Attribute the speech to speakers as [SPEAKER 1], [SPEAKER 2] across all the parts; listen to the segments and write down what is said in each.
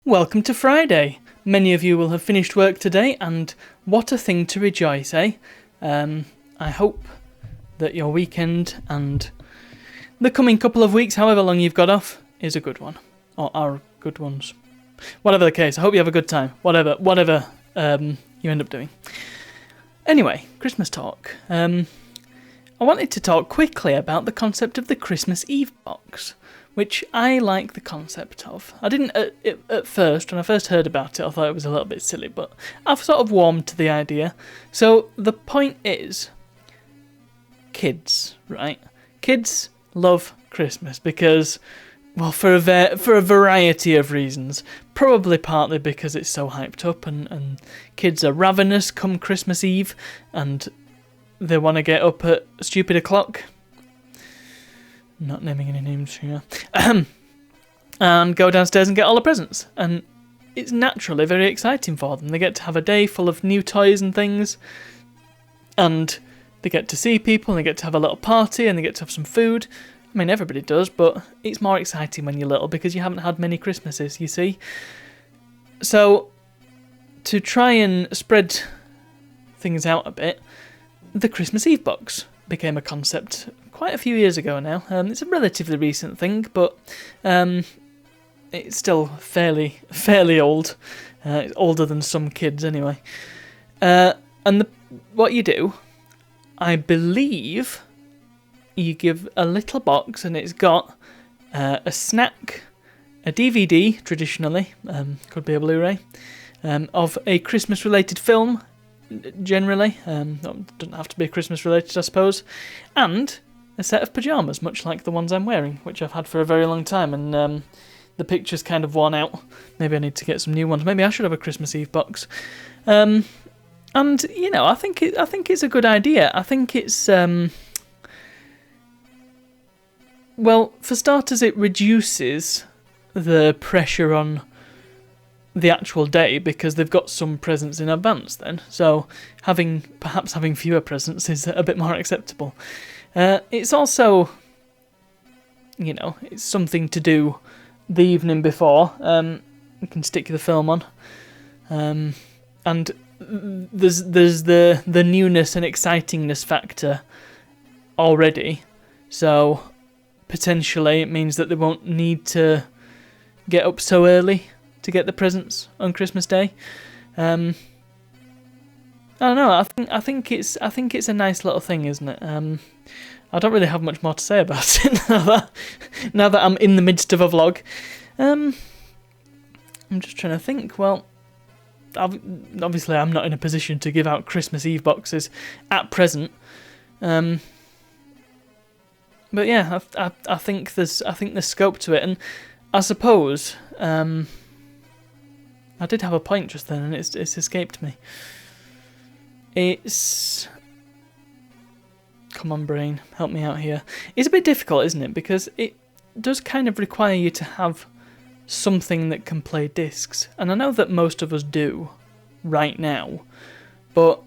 [SPEAKER 1] Welcome to Friday. Many of you will have finished work today, and what a thing to rejoice, eh? I hope that your weekend and the coming couple of weeks, however long you've got off, is a good one. Or are good ones. Whatever the case, I hope you have a good time. Whatever you end up doing. Anyway, Christmas talk. I wanted to talk quickly about the concept of the Christmas Eve box, which I like the concept of. I didn't at first, when I first heard about it, I thought it was a little bit silly, but I've sort of warmed to the idea. So the point is, kids, right? Kids love Christmas because, well, for a variety of reasons. Probably partly because it's so hyped up and kids are ravenous come Christmas Eve and they want to get up at stupid o'clock. Not naming any names here. And go downstairs and get all the presents. And it's naturally very exciting for them. They get to have a day full of new toys and things. And they get to see people, and they get to have a little party, and they get to have some food. I mean, everybody does, but it's more exciting when you're little because you haven't had many Christmases, you see. So, to try and spread things out a bit, the Christmas Eve box became a concept quite a few years ago now. It's a relatively recent thing, but it's still fairly old. It's older than some kids anyway. What you do, I believe, you give a little box and it's got a snack, a DVD, traditionally, could be a Blu-ray, of a Christmas-related film, generally. Doesn't have to be Christmas-related, I suppose, and a set of pyjamas, much like the ones I'm wearing, which I've had for a very long time, and the picture's kind of worn out. Maybe I need to get some new ones. Maybe I should have a Christmas Eve box. And you know, I think it's a good idea. I think it's well, for starters, it reduces the pressure on the actual day because they've got some presents in advance then. So perhaps having fewer presents is a bit more acceptable. It's also, you know, it's something to do the evening before. You can stick the film on. And there's the newness and excitingness factor already. So potentially it means that they won't need to get up so early to get the presents on Christmas Day. I don't know. I think it's a nice little thing, isn't it? I don't really have much more to say about it now that I'm in the midst of a vlog. I'm just trying to think. Well, obviously I'm not in a position to give out Christmas Eve boxes at present. But yeah, I think there's scope to it, and I suppose I did have a point just then, and it's escaped me. Come on, brain, help me out here. It's a bit difficult, isn't it? Because it does kind of require you to have something that can play discs, and I know that most of us do right now, but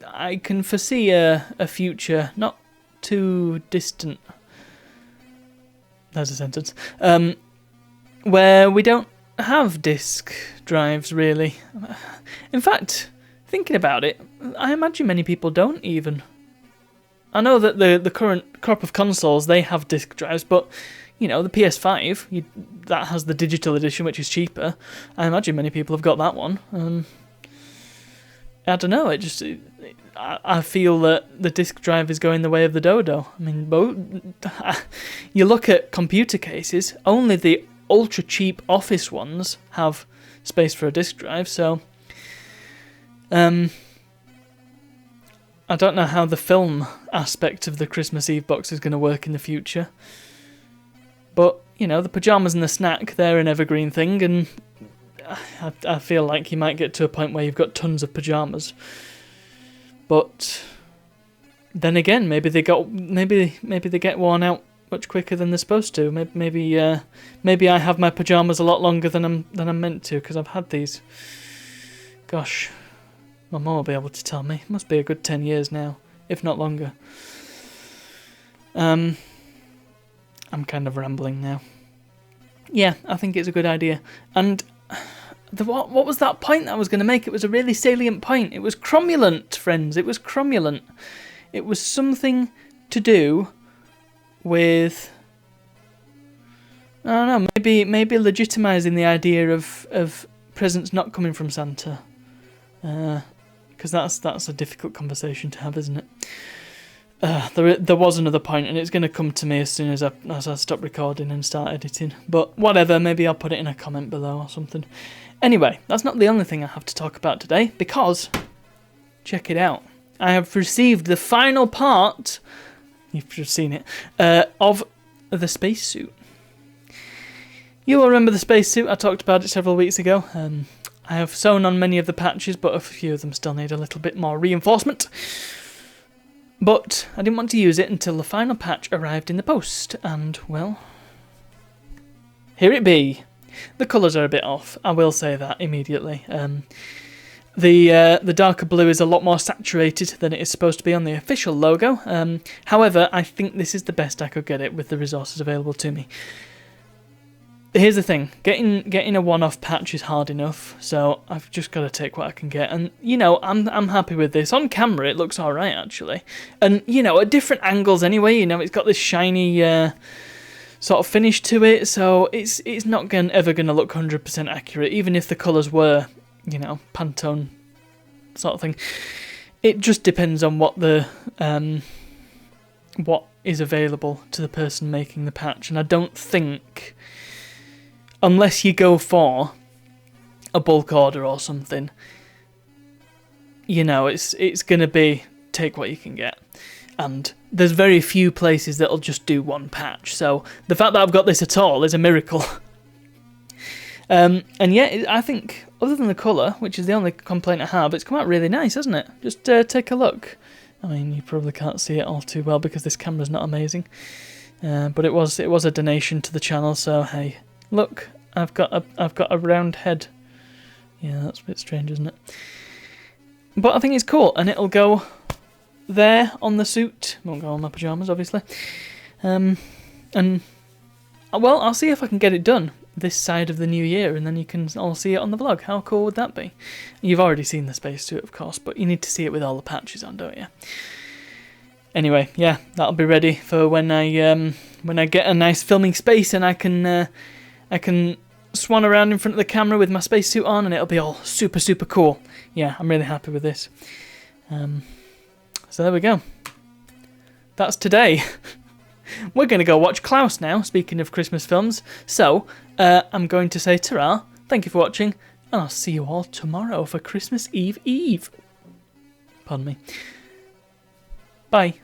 [SPEAKER 1] I can foresee a future not too distant. There's a sentence. Where we don't have disc drives, really. In fact, thinking about it, I imagine many people don't even. I know that the current crop of consoles, they have disc drives, but, you know, the PS5, that has the digital edition, which is cheaper. I imagine many people have got that one. I don't know, I feel that the disc drive is going the way of the dodo. I mean, you look at computer cases, only the ultra cheap office ones have space for a disc drive, so I don't know how the film aspect of the Christmas Eve box is going to work in the future. But, you know, the pyjamas and the snack, they're an evergreen thing, and I feel like you might get to a point where you've got tons of pyjamas. But then again, maybe they get worn out much quicker than they're supposed to. Maybe I have my pyjamas a lot longer than I'm meant to, because I've had these. Gosh, my mum will be able to tell me. It must be a good 10 years now, if not longer. I'm kind of rambling now. Yeah, I think it's a good idea. And what was that point that I was going to make? It was a really salient point. It was cromulent, friends. It was cromulent. It was something to do with, I don't know, maybe legitimizing the idea of presents not coming from Santa. Because that's a difficult conversation to have, isn't it? There was another point, and it's going to come to me as soon as I stop recording and start editing. But whatever, maybe I'll put it in a comment below or something. Anyway, that's not the only thing I have to talk about today, because, check it out, I have received the final part, you've just seen it, of the spacesuit. You will remember the spacesuit, I talked about it several weeks ago. I have sewn on many of the patches, but a few of them still need a little bit more reinforcement. But I didn't want to use it until the final patch arrived in the post, and, well, here it be. The colours are a bit off, I will say that immediately. The darker blue is a lot more saturated than it is supposed to be on the official logo. However, I think this is the best I could get it with the resources available to me. Here's the thing, getting a one-off patch is hard enough, so I've just got to take what I can get. And, you know, I'm happy with this. On camera, it looks alright, actually. And, you know, at different angles anyway, you know, it's got this shiny sort of finish to it, so it's not ever going to look 100% accurate, even if the colours were, you know, Pantone sort of thing. It just depends on what what is available to the person making the patch, and I don't think, unless you go for a bulk order or something, you know, it's going to be take what you can get. And there's very few places that'll just do one patch, so the fact that I've got this at all is a miracle. And yeah, I think, other than the colour, which is the only complaint I have, it's come out really nice, hasn't it? Just take a look. I mean, you probably can't see it all too well because this camera's not amazing. But it was a donation to the channel, so hey, look, I've got a round head. Yeah, that's a bit strange, isn't it? But I think it's cool, and it'll go there on the suit. Won't go on my pyjamas, obviously. And well, I'll see if I can get it done this side of the new year, and then you can all see it on the vlog. How cool would that be? You've already seen the spacesuit, of course, but you need to see it with all the patches on, don't you? Anyway, yeah, that'll be ready for when I get a nice filming space and I can swan around in front of the camera with my spacesuit on, and it'll be all super, super cool. Yeah, I'm really happy with this. So there we go. That's today. We're going to go watch Klaus now, speaking of Christmas films. So, I'm going to say ta-ra, thank you for watching, and I'll see you all tomorrow for Christmas Eve Eve. Pardon me. Bye.